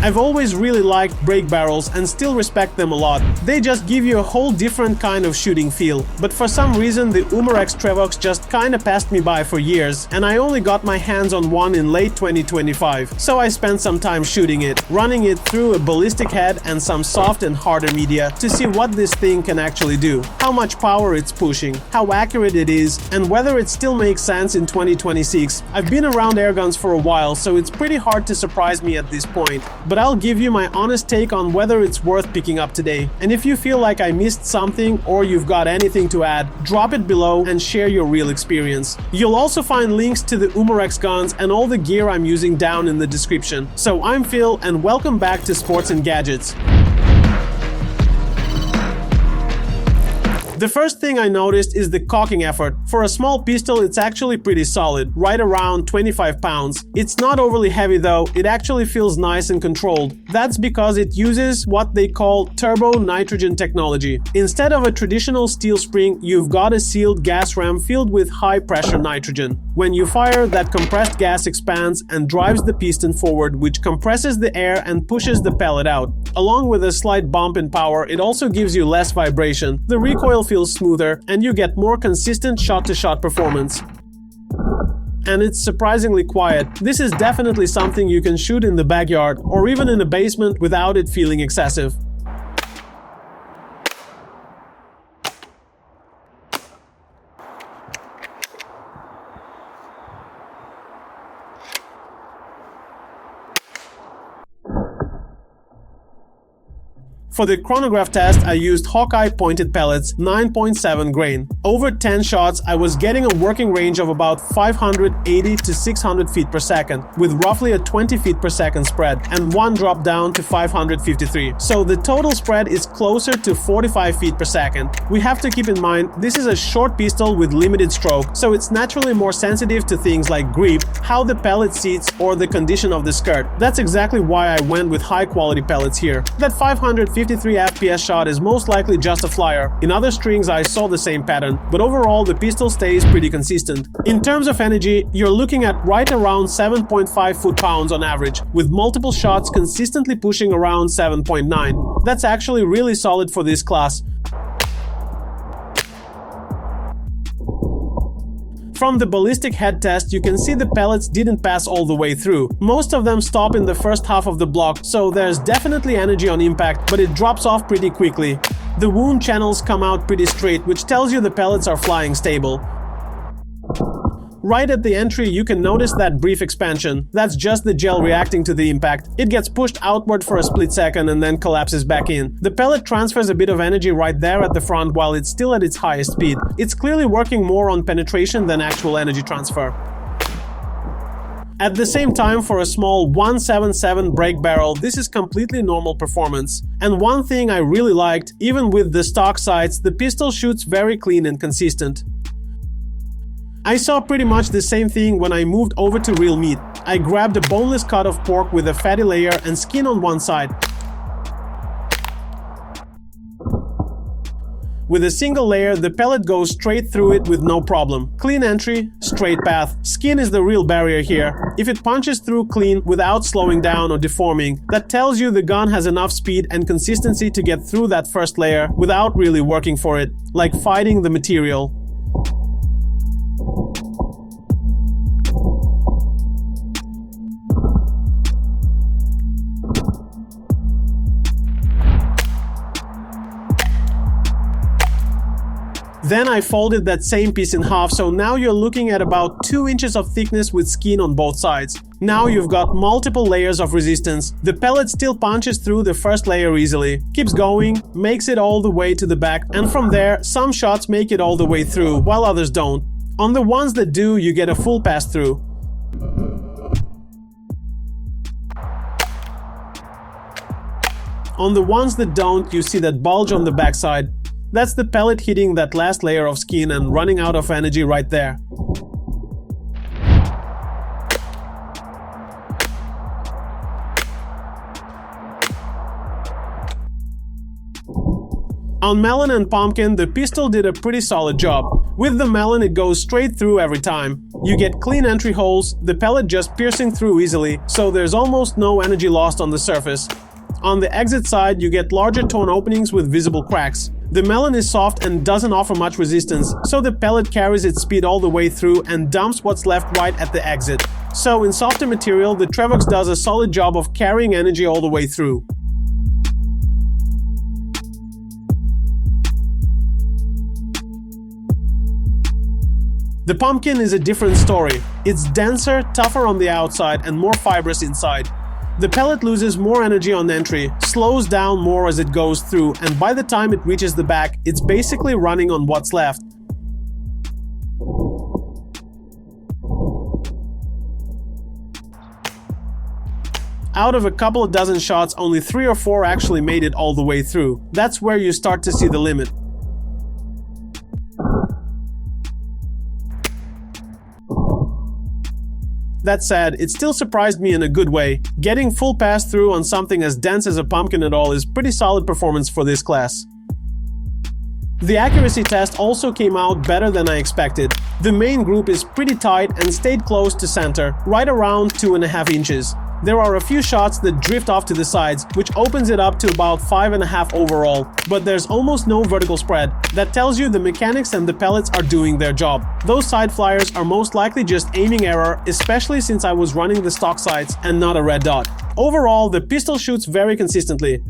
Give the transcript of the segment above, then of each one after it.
I've always really liked break barrels and still respect them a lot. They just give you a whole different kind of shooting feel. But for some reason the Umarex Trevox just kinda passed me by for years, and I only got my hands on one in late 2025. So I spent some time shooting it, running it through a ballistic head and some soft and harder media to see what this thing can actually do, how much power it's pushing, how accurate it is, and whether it still makes sense in 2026. I've been around airguns for a while, so it's pretty hard to surprise me at this point. But I'll give you my honest take on whether it's worth picking up today. And if you feel like I missed something or you've got anything to add, drop it below and share your real experience. You'll also find links to the Umarex guns and all the gear I'm using down in the description. So I'm Phil and welcome back to Sports and Gadgets. The first thing I noticed is the cocking effort. For a small pistol, it's actually pretty solid, right around 25 pounds. It's not overly heavy though, it actually feels nice and controlled. That's because it uses what they call turbo nitrogen technology. Instead of a traditional steel spring, you've got a sealed gas ram filled with high pressure nitrogen. When you fire, that compressed gas expands and drives the piston forward, which compresses the air and pushes the pellet out. Along with a slight bump in power, it also gives you less vibration. The recoil feels smoother and you get more consistent shot-to-shot performance. And it's surprisingly quiet. This is definitely something you can shoot in the backyard or even in a basement without it feeling excessive. For the Chronograph Test, I used Hawki pointed pellets, 9.7 grain. Over 10 shots, I was getting a working range of about 580 to 600 feet per second, with roughly a 20 feet per second spread, and one drop down to 553. So the total spread is closer to 45 feet per second. We have to keep in mind, this is a short pistol with limited stroke, so it's naturally more sensitive to things like grip, how the pellet seats, or the condition of the skirt. That's exactly why I went with high quality pellets here. That 553 FPS shot is most likely just a flyer. In other strings I saw the same pattern, but overall the pistol stays pretty consistent. In terms of energy, you're looking at right around 7.5 foot-pounds on average, with multiple shots consistently pushing around 7.9. That's actually really solid for this class. From the ballistic head test, you can see the pellets didn't pass all the way through. Most of them stop in the first half of the block, so there's definitely energy on impact, but it drops off pretty quickly. The wound channels come out pretty straight, which tells you the pellets are flying stable. Right at the entry, you can notice that brief expansion. That's just the gel reacting to the impact. It gets pushed outward for a split second and then collapses back in. The pellet transfers a bit of energy right there at the front while it's still at its highest speed. It's clearly working more on penetration than actual energy transfer. At the same time, for a small 177 break barrel, this is completely normal performance. And one thing I really liked, even with the stock sights, the pistol shoots very clean and consistent. I saw pretty much the same thing when I moved over to real meat. I grabbed a boneless cut of pork with a fatty layer and skin on one side. With a single layer, the pellet goes straight through it with no problem. Clean entry, straight path. Skin is the real barrier here. If it punches through clean without slowing down or deforming, that tells you the gun has enough speed and consistency to get through that first layer without really working for it, like fighting the material. Then I folded that same piece in half, so now you're looking at about 2 inches of thickness with skin on both sides. Now you've got multiple layers of resistance. The pellet still punches through the first layer easily, keeps going, makes it all the way to the back, and from there, some shots make it all the way through, while others don't. On the ones that do, you get a full pass-through. On the ones that don't, you see that bulge on the backside. That's the pellet hitting that last layer of skin and running out of energy right there. On Melon and Pumpkin, the pistol did a pretty solid job. With the Melon, it goes straight through every time. You get clean entry holes, the pellet just piercing through easily, so there's almost no energy lost on the surface. On the exit side, you get larger torn openings with visible cracks. The Melon is soft and doesn't offer much resistance, so the pellet carries its speed all the way through and dumps what's left right at the exit. So in softer material, the Trevox does a solid job of carrying energy all the way through. The pumpkin is a different story. It's denser, tougher on the outside and more fibrous inside. The pellet loses more energy on entry, slows down more as it goes through, and by the time it reaches the back, it's basically running on what's left. Out of a couple of dozen shots, only 3 or 4 actually made it all the way through. That's where you start to see the limit. That said, it still surprised me in a good way. Getting full pass-through on something as dense as a pumpkin at all is pretty solid performance for this class. The accuracy test also came out better than I expected. The main group is pretty tight and stayed close to center, right around 2.5 inches. There are a few shots that drift off to the sides, which opens it up to about 5.5 overall, but there's almost no vertical spread. That tells you the mechanics and the pellets are doing their job. Those side flyers are most likely just aiming error, especially since I was running the stock sights and not a red dot. Overall, the pistol shoots very consistently.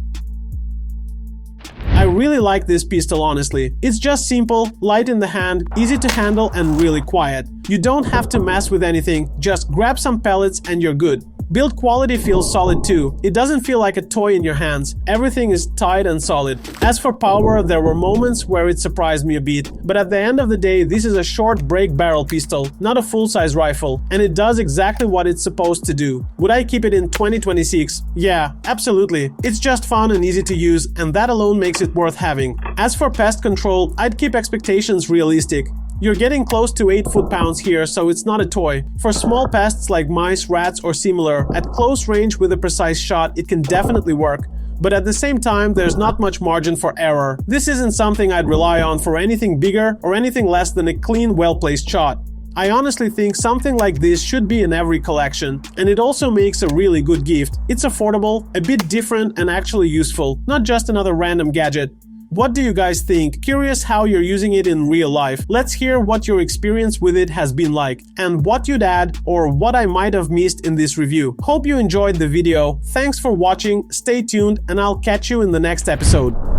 I really like this pistol, honestly. It's just simple, light in the hand, easy to handle and really quiet. You don't have to mess with anything, just grab some pellets and you're good. Build quality feels solid too. It doesn't feel like a toy in your hands. Everything is tight and solid. As for power, there were moments where it surprised me a bit, but at the end of the day, this is a short break barrel pistol, not a full-size rifle, and it does exactly what it's supposed to do. Would I keep it in 2026? Yeah, absolutely. It's just fun and easy to use, and that alone makes it worth having. As for pest control, I'd keep expectations realistic. You're getting close to 8 foot-pounds here, so it's not a toy. For small pests like mice, rats, or similar, at close range with a precise shot, it can definitely work. But at the same time, there's not much margin for error. This isn't something I'd rely on for anything bigger or anything less than a clean, well-placed shot. I honestly think something like this should be in every collection, and it also makes a really good gift. It's affordable, a bit different, and actually useful, not just another random gadget. What do you guys think? Curious how you're using it in real life. Let's hear what your experience with it has been like, and what you'd add or what I might have missed in this review. Hope you enjoyed the video. Thanks for watching, stay tuned, and I'll catch you in the next episode.